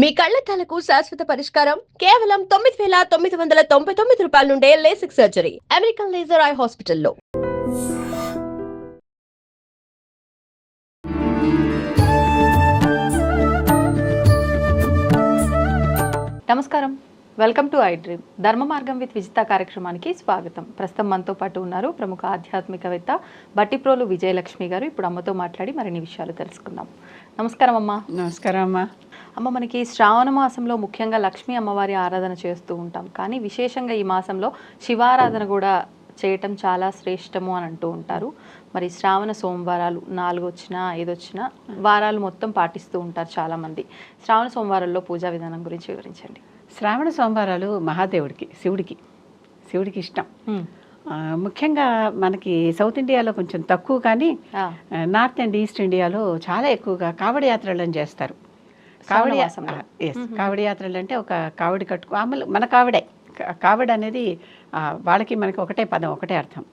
మీ కళ్లద్దాలకు శాశ్వత పరిష్కారం కేవలం 9,999 రూపాయల నుండే LASIK surgery American laser eye హాస్పిటల్లో. నమస్కారం, వెల్కమ్ టు ఐ డ్రీమ్. ధర్మ మార్గం విత్ విజిత కార్యక్రమానికి స్వాగతం. ప్రస్తుతం మనతో పాటు ఉన్నారు ప్రముఖ ఆధ్యాత్మికవేత్త బట్టిప్రోలు విజయలక్ష్మి గారు. ఇప్పుడు అమ్మతో మాట్లాడి మరిన్ని విషయాలు తెలుసుకుందాం. నమస్కారం అమ్మ. నమస్కారం అమ్మ. అమ్మ, మనకి శ్రావణ మాసంలో ముఖ్యంగా లక్ష్మీ అమ్మవారి ఆరాధన చేస్తూ ఉంటాం, కానీ విశేషంగా ఈ మాసంలో శివారాధన కూడా చేయటం చాలా శ్రేష్టము అని అంటూ ఉంటారు. మరి శ్రావణ సోమవారాలు 4 వచ్చినా 5 వచ్చినా వారాలు మొత్తం పాటిస్తూ ఉంటారు చాలామంది. శ్రావణ సోమవారాల్లో పూజా విధానం గురించి వివరించండి. శ్రావణ సోమవారాలు మహాదేవుడికి, శివుడికి ఇష్టం. ముఖ్యంగా మనకి సౌత్ ఇండియాలో కొంచెం తక్కువ, కానీ నార్త్ అండ్ ఈస్ట్ ఇండియాలో చాలా ఎక్కువగా కావడి యాత్రలను చేస్తారు. కావడి యాత్రలు అంటే ఒక కావడి కట్టుకో మన కావడి అనేది వాళ్ళకి మనకి ఒకటే పదం, ఒకటే అర్థం.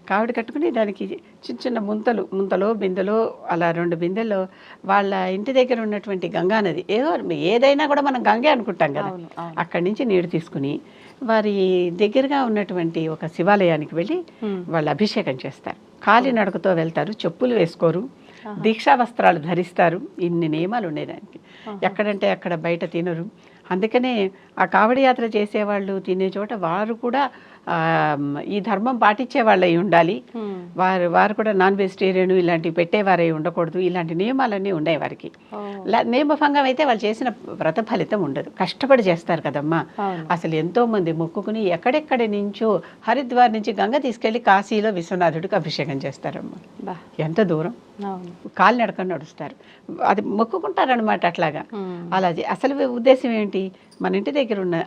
కావడి కట్టుకుని దానికి చిన్న చిన్న ముంతలో బిందెలో అలా 2 బిందెల్లో వాళ్ళ ఇంటి దగ్గర ఉన్నటువంటి గంగా నది, ఏదైనా కూడా మనం గంగే అనుకుంటాం కదా, అక్కడి నుంచి నీరు తీసుకుని వారి దగ్గరగా ఉన్నటువంటి ఒక శివాలయానికి వెళ్ళి వాళ్ళు అభిషేకం చేస్తారు. కాలినడకతో వెళ్తారు, చెప్పులు వేసుకోరు, దీక్షా వస్త్రాలు ధరిస్తారు. ఇన్ని నియమాలు ఉన్నాయి దానికి. ఎక్కడంటే అక్కడ బయట తినరు. అందుకనే ఆ కావడి యాత్ర చేసేవాళ్ళు తినే చోట వారు కూడా ఈ ధర్మం పాటించే వాళ్ళై ఉండాలి. వారు కూడా నాన్ వెజిటేరియన్ ఇలాంటివి పెట్టేవారై ఉండకూడదు. ఇలాంటి నియమాలన్నీ ఉన్నాయి వారికి. నియమభంగం అయితే వాళ్ళు చేసిన వ్రత ఫలితం ఉండదు. కష్టపడి చేస్తారు కదమ్మా. అసలు ఎంతో మంది మొక్కుకుని ఎక్కడెక్కడి నుంచో హరిద్వార్ నుంచి గంగ తీసుకెళ్లి కాశీలో విశ్వనాథుడికి అభిషేకం చేస్తారమ్మా. ఎంత దూరం కాలినడకని నడుస్తారు. అది మొక్కుకుంటారనమాట. అట్లాగా అలా అసలు ఉద్దేశం ఏంటి? మన ఇంటి దగ్గర ఉన్న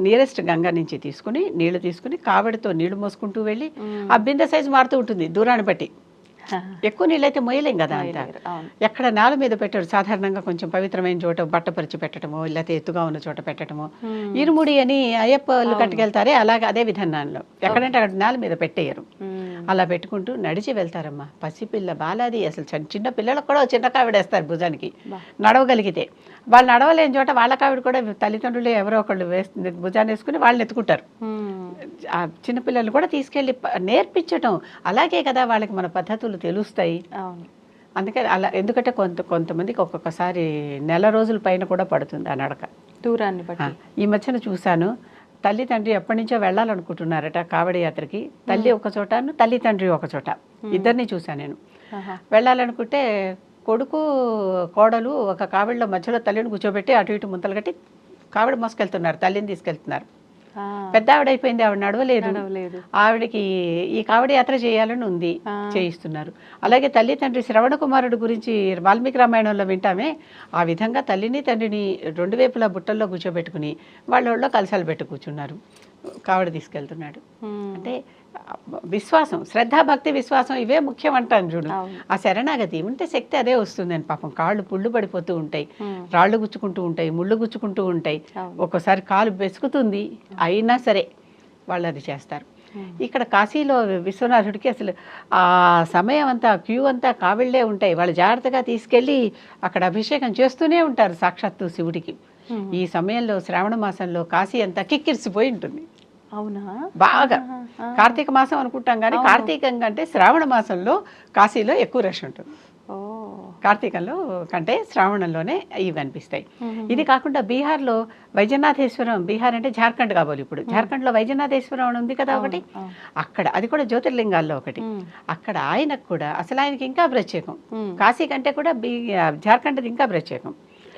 నియరెస్ట్ గంగా నుంచి తీసుకుని నీళ్లు తీసుకుని కావడితో నీళ్లు మోసుకుంటూ వెళ్ళి, ఆ బిందె సైజు మారుతూ ఉంటుంది దూరాన్ని బట్టి. ఎక్కువ నీళ్ళైతే మొయ్యలేం కదా అంతా. ఎక్కడ నేల మీద పెట్టారు సాధారణంగా కొంచెం పవిత్రమైన చోట బట్టపరిచి పెట్టడమో, లేకపోతే ఎత్తుగా ఉన్న చోట పెట్టడమో. ఇరుముడి అని అయ్యప్పలు కట్టుకెళ్తారే, అలాగే అదే విధానంలో ఎక్కడంటే అక్కడ నేల మీద పెట్టేయరు. అలా పెట్టుకుంటూ నడిచి వెళ్తారమ్మా. పసిపిల్ల బాలాది, అసలు చిన్న పిల్లలకు కూడా చిన్న కావిడేస్తారు భుజానికి నడవగలిగితే. వాళ్ళు నడవలేని చోట వాళ్ళ కావిడ కూడా తల్లిదండ్రులు ఎవరో ఒకళ్ళు భుజాన్ని వేసుకుని వాళ్ళని ఎత్తుకుంటారు. ఆ చిన్నపిల్లలు కూడా తీసుకెళ్ళి నేర్పించటం. అలాగే కదా వాళ్ళకి మన పద్ధతులు తెలుస్తాయి. అందుకని అలా, ఎందుకంటే కొంతమందికి ఒక్కొక్కసారి నెల రోజుల పైన కూడా పడుతుంది ఆ నడక దూరాన్ని బట్టి. ఈ మధ్యన చూశాను, తల్లి తండ్రి ఎప్పటి నుంచో వెళ్ళాలనుకుంటున్నారట కావడి యాత్రకి. తల్లి ఒక చోట, తల్లి తండ్రి ఒక చోట, ఇద్దరిని చూశాను నేను. వెళ్ళాలనుకుంటే కొడుకు కోడలు ఒక కావిడిలో మధ్యలో తల్లిని కూర్చోబెట్టి అటు ఇటు ముంతలు కట్టి కావిడ మోసుకెళ్తున్నారు, తల్లిని తీసుకెళ్తున్నారు. పెద్ద ఆవిడ అయిపోయింది, ఆవిడ నడవలేదు. ఆవిడకి ఈ కావడి యాత్ర చేయాలని ఉంది, చేయిస్తున్నారు. అలాగే తల్లి తండ్రి శ్రవణ కుమారుడు గురించి వాల్మీకి రామాయణంలో వింటామే, ఆ విధంగా తల్లిని తండ్రిని 2 వైపులా బుట్టల్లో కూర్చోబెట్టుకుని వాళ్ళ కలశాలు పెట్టి కూర్చున్నారు. కావడి తీసుకెళ్తున్నాడు. అంటే విశ్వాసం, శ్రద్ధ, భక్తి, విశ్వాసం ఇవే ముఖ్యం అంటాను చూడు. ఆ శరణాగతి ఉంటే శక్తి అదే వస్తుందని. పాపం కాళ్ళు పుళ్ళు పడిపోతూ ఉంటాయి, రాళ్ళు గుచ్చుకుంటూ ఉంటాయి, ముళ్ళు గుచ్చుకుంటూ ఉంటాయి, ఒక్కోసారి కాలు బెసుకుతుంది, అయినా సరే వాళ్ళు అది చేస్తారు. ఇక్కడ కాశీలో విశ్వనాథుడికి అసలు ఆ సమయం అంతా క్యూ అంతా కావిళ్లే ఉంటాయి. వాళ్ళు జాగ్రత్తగా తీసుకెళ్ళి అక్కడ అభిషేకం చేస్తూనే ఉంటారు సాక్షాత్తు శివుడికి. ఈ సమయంలో శ్రావణ మాసంలో కాశీ అంతా కిక్కిరిసిపోయి ఉంటుంది. అవునా? బాగా కార్తీక మాసం అనుకుంటాం, కానీ కార్తీకం కంటే శ్రావణ మాసంలో కాశీలో ఎక్కువ రష్ ఉంటుంది. కార్తీకంలో కంటే శ్రావణంలోనే ఇవి అనిపిస్తాయి. ఇది కాకుండా బీహార్లో వైద్యనాథేశ్వరం, బీహార్ అంటే జార్ఖండ్ కాబోలు, ఇప్పుడు జార్ఖండ్లో వైద్యనాథేశ్వరం ఉంది కదా ఒకటి, అక్కడ అది కూడా జ్యోతిర్లింగాల్లో ఒకటి. అక్కడ ఆయనకు కూడా అసలు ఆయనకి ఇంకా ప్రత్యేకం. కాశీ కంటే కూడా జార్ఖండ్ ఇంకా ప్రత్యేకం.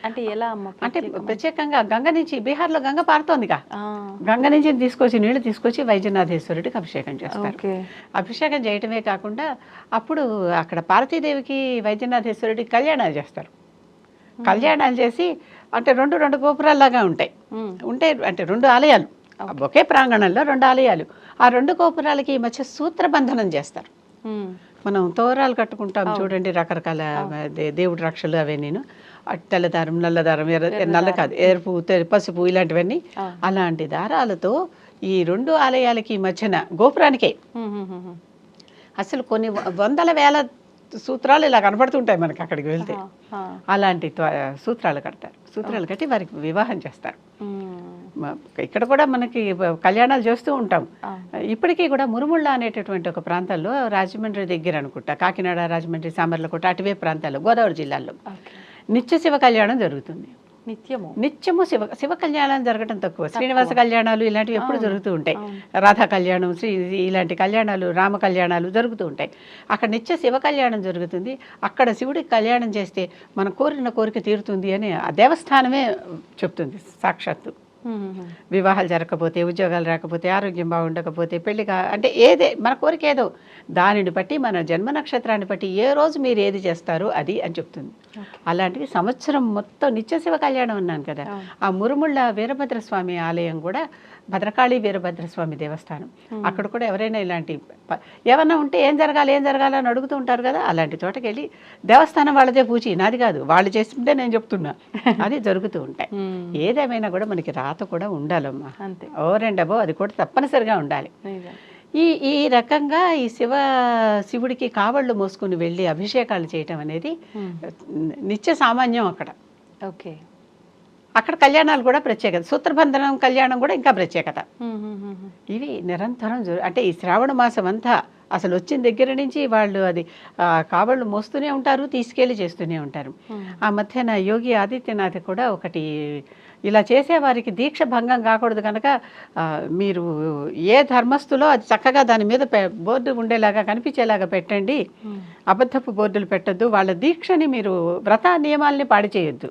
అంటే ఎలా అమ్మ? అంటే ప్రత్యేకంగా గంగ నుంచి, బీహార్లో గంగ పారుతోందిగా, గంగ నుంచి తీసుకొచ్చి నీళ్లు తీసుకొచ్చి వైద్యనాథేశ్వరుడికి అభిషేకం చేస్తారు. అభిషేకం చేయటమే కాకుండా అప్పుడు అక్కడ పార్వతీదేవికి వైద్యనాథేశ్వరుడికి కళ్యాణాలు చేస్తారు. కళ్యాణాలు చేసి అంటే రెండు గోపురాల్లాగా ఉంటాయి. అంటే 2 ఆలయాలు ఒకే ప్రాంగణంలో 2 ఆలయాలు. ఆ 2 గోపురాలకి మధ్య సూత్రబంధనం చేస్తారు. మనం తోరాలు కట్టుకుంటాం చూడండి, రకరకాల దేవుడి రక్షలు అవే. నేను తెల్లదారం, నల్లదారం, నల్ల కాదు, ఎరుపు, పసుపు ఇలాంటివన్నీ, అలాంటి దారాలతో ఈ 2 ఆలయాలకి మధ్యన గోపురానికే అసలు కొన్ని వందల వేల సూత్రాలు ఇలా కనపడుతుంటాయి మనకి అక్కడికి వెళ్తే. ఆ. అలాంటి సూత్రాలు కడతారు. సూత్రాలు కట్టి వారికి వివాహం చేస్తారు. ఇక్కడ కూడా మనకి కళ్యాణాలు చేస్తూ ఉంటాం. ఇప్పటికీ కూడా మురుముళ్ళ అనేటటువంటి ఒక ప్రాంతాల్లో, రాజమండ్రి దగ్గర అనుకుంటా, కాకినాడ, రాజమండ్రి, సామర్లకోట అటువే ప్రాంతాల్లో, గోదావరి జిల్లాల్లో నిత్య శివ కళ్యాణం జరుగుతుంది. నిత్యము శివ కళ్యాణం జరగడం తక్కువ. శ్రీనివాస కళ్యాణాలు ఇలాంటివి ఎప్పుడు జరుగుతూ ఉంటాయి. రాధా కళ్యాణం, ఇలాంటి కళ్యాణాలు, రామ కళ్యాణాలు జరుగుతూ ఉంటాయి. అక్కడ నిత్య శివ కళ్యాణం జరుగుతుంది. అక్కడ శివుడికి కళ్యాణం చేస్తే మన కోరిన కోరిక తీరుతుంది అని ఆ దేవస్థానమే చెప్తుంది సాక్షాత్తు. వివాహాలు జరగకపోతే, ఉద్యోగాలు రాకపోతే, ఆరోగ్యం బాగుండకపోతే, పెళ్లి అంటే ఏదే మన కోరిక ఏదో దానిని బట్టి, మన జన్మ నక్షత్రాన్ని బట్టి ఏ రోజు మీరు ఏది చేస్తారో అది అని చెప్తుంది. అలాంటివి సంవత్సరం మొత్తం నిత్య శివ కళ్యాణం అన్నాను కదా. ఆ మురుముళ్ళ వీరభద్రస్వామి ఆలయం కూడా భద్రకాళి వీరభద్రస్వామి దేవస్థానం. అక్కడ కూడా ఎవరైనా ఇలాంటి ఏమన్నా ఉంటే ఏం జరగాలి అని అడుగుతూ ఉంటారు కదా. అలాంటి చోటకి వెళ్ళి దేవస్థానం వాళ్ళదే పూచి, నాది కాదు, వాళ్ళు చేస్తుంటే నేను చెప్తున్నా, అది జరుగుతూ ఉంటాయి. ఏదేమైనా కూడా మనకి రాత కూడా ఉండాలమ్మా. అంతే, ఓరెండబో అది కూడా తప్పనిసరిగా ఉండాలి. ఈ రకంగా ఈ శివుడికి కావళ్ళు మోసుకుని వెళ్ళి అభిషేకాలు చేయటం అనేది నిత్య సామాన్యం అక్కడ. ఓకే, అక్కడ కళ్యాణాలు కూడా ప్రత్యేకత. సూత్రబంధనం కళ్యాణం కూడా ఇంకా ప్రత్యేకత. ఇవి నిరంతరం అంటే ఈ శ్రావణ మాసం అంతా అసలు వచ్చిన దగ్గర నుంచి వాళ్ళు అది కావళ్ళు మోస్తూనే ఉంటారు, తీసుకెళ్ళి చేస్తూనే ఉంటారు. ఆ మధ్యన యోగి ఆదిత్యనాథ్ కూడా ఒకటి ఇలా చేసేవారికి దీక్ష భంగం కాకూడదు కనుక మీరు ఏ ధర్మస్థులో అది చక్కగా దాని మీద బోర్డు ఉండేలాగా కనిపించేలాగా పెట్టండి, అబద్ధపు బోర్డులు పెట్టద్దు, వాళ్ళ దీక్షని మీరు వ్రత నియమాల్ని పాడు చేయొద్దు.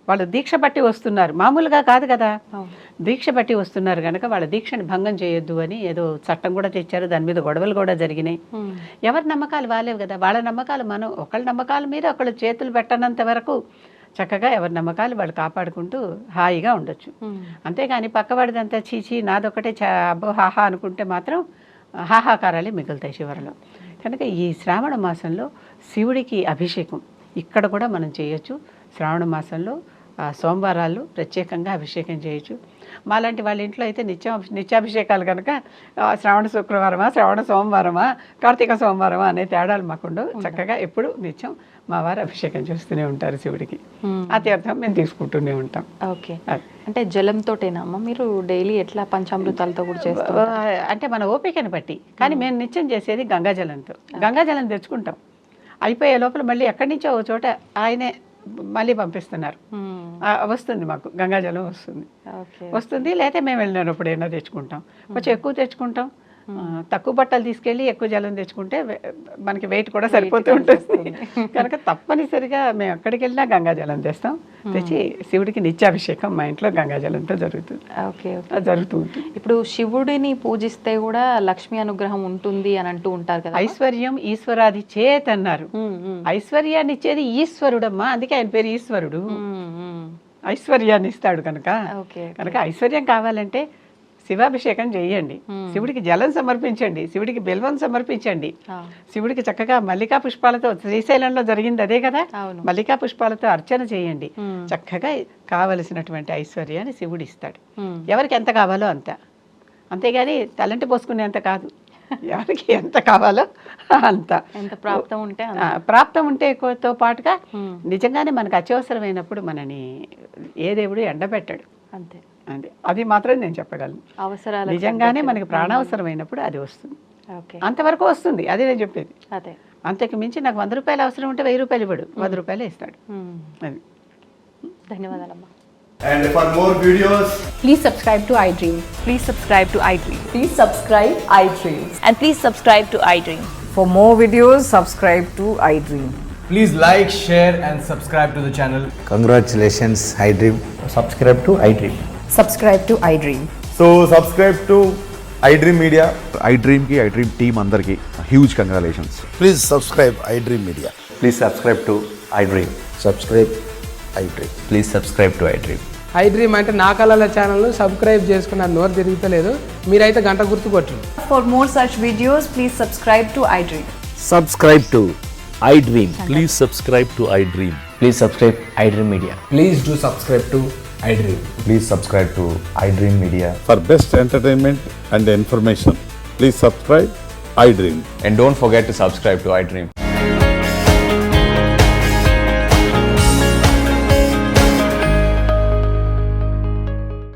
వాళ్ళు దీక్ష బట్టి వస్తున్నారు, మామూలుగా కాదు కదా, దీక్ష బట్టి వస్తున్నారు కనుక వాళ్ళ దీక్షని భంగం చేయొద్దు అని ఏదో చట్టం కూడా తెచ్చారు. దాని మీద గొడవలు కూడా జరిగినాయి. ఎవరి నమ్మకాలు వాళ్ళేవు కదా, వాళ్ళ నమ్మకాలు మనం ఒకళ్ళ నమ్మకాల మీద ఒకళ్ళు చేతులు పెట్టనంత వరకు చక్కగా ఎవరి నమ్మకాలు వాళ్ళు కాపాడుకుంటూ హాయిగా ఉండొచ్చు. అంతేగాని పక్కవాడిదంతా చీచి నాదొకటే అబ్బో హాహా అనుకుంటే మాత్రం హాహాకారాలే మిగులుతాయి చివరిలో. కనుక ఈ శ్రావణ మాసంలో శివుడికి అభిషేకం ఇక్కడ కూడా మనం చేయొచ్చు. శ్రావణ మాసంలో సోమవారాలు ప్రత్యేకంగా అభిషేకం చేయొచ్చు. మాలాంటి వాళ్ళ ఇంట్లో అయితే నిత్యాభిషేకాలు కనుక శ్రావణ శుక్రవారమా, శ్రావణ సోమవారమా, కార్తీక సోమవారమా అనే తేడాలు మాకుండవు. చక్కగా ఎప్పుడు నిత్యం మా వారు అభిషేకం చేస్తూనే ఉంటారు శివుడికి. ఆ తీర్థం మేము తీసుకుంటూనే ఉంటాం. ఓకే, అంటే జలంతోటేనమ్మా మీరు డైలీ ఎట్లా పంచామృతాలతో కూడా చేస్తాం? అంటే మన ఓపికని బట్టి. కానీ మేము నిత్యం చేసేది గంగాజలంతో. గంగాజలం తెచ్చుకుంటాం, అయిపోయే లోపల మళ్ళీ ఎక్కడి నుంచో ఓ చోట ఆయనే మళ్ళీ పంపిస్తున్నారు, వస్తుంది మాకు గంగాజలం వస్తుంది. లేకపోతే మేము వెళ్ళినప్పుడు ఏమైనా తెచ్చుకుంటాం, కొంచెం ఎక్కువ తెచ్చుకుంటాం. తక్కువ బట్టలు తీసుకెళ్ళి ఎక్కువ జలం తెచ్చుకుంటే మనకి వెయిట్ కూడా సరిపోతూ ఉంటుంది కనుక తప్పనిసరిగా మేము ఎక్కడికి వెళ్ళినా గంగాజలం తెస్తాం. తెచ్చి శివుడికి నిత్యాభిషేకం మా ఇంట్లో గంగాజలంతో జరుగుతుంది. జరుగుతూ ఉంటుంది. ఇప్పుడు శివుడిని పూజిస్తే కూడా లక్ష్మీ అనుగ్రహం ఉంటుంది అని అంటూ ఉంటారు కదా. ఐశ్వర్యం ఈశ్వరాది చేత్ అన్నారు. ఐశ్వర్యాన్ని ఇచ్చేది ఈశ్వరుడమ్మా, అందుకే ఆయన పేరు ఈశ్వరుడు. ఐశ్వర్యాన్ని ఇస్తాడు కనుక ఐశ్వర్యం కావాలంటే శివాభిషేకం చేయండి, శివుడికి జలం సమర్పించండి, శివుడికి బెల్వం సమర్పించండి, శివుడికి చక్కగా మల్లికా పుష్పాలతో, శ్రీశైలంలో జరిగింది అదే కదా, మల్లికా పుష్పాలతో అర్చన చేయండి. చక్కగా కావలసినటువంటి ఐశ్వర్యాన్ని శివుడు ఇస్తాడు, ఎవరికి ఎంత కావాలో అంత. అంతేగాని తలంటి పోసుకునేంత కాదు, ఎవరికి ఎంత కావాలో అంత. ప్రాప్తం ఉంటే ఎక్కువతో పాటుగా నిజంగానే మనకు అత్యవసరమైనప్పుడు మనని ఏ దేవుడు ఎండబెట్టాడు. అంతే, అది మాత్రం నేను చెప్పగలను. అవసరాలు నిజంగానే మనకి ప్రాణావసరమైనప్పుడు అది వస్తుంది, అంతవరకు వస్తుంది. అది నేను చెప్పేది. అంతకు మించి నాకు 100 రూపాయలు అవసరం ఉంటే 1000 రూపాయలు ఇవ్వడు, 100 రూపాయలు ఇస్తాడు. అది. ధన్యవాదాలమ్మా. And for more videos, please subscribe to iDream. Please subscribe to iDream. Please subscribe iDream. And please subscribe to iDream. For more videos, subscribe to iDream. please like, share and subscribe to the channel. Congratulations, iDream. Subscribe to iDream. Subscribe to iDream. So subscribe to iDream Media. iDream ki iDream team andarki huge congratulations. Please subscribe iDream Media. Please subscribe to iDream. Subscribe iDream. Please subscribe to iDream. iDream అంటే నా కళల ఛానల్ను subscribe చేసుకున్న నోరు తిరుగుతలేదు, మీరైతే గంట గుర్తు కొట్టండి. For more such videos, please subscribe to iDream. Subscribe to iDream. Please subscribe to iDream. Please subscribe iDream Media. Please do subscribe to iDream. Please subscribe to iDream Media. For best entertainment and information, please subscribe iDream. And don't forget to subscribe to iDream.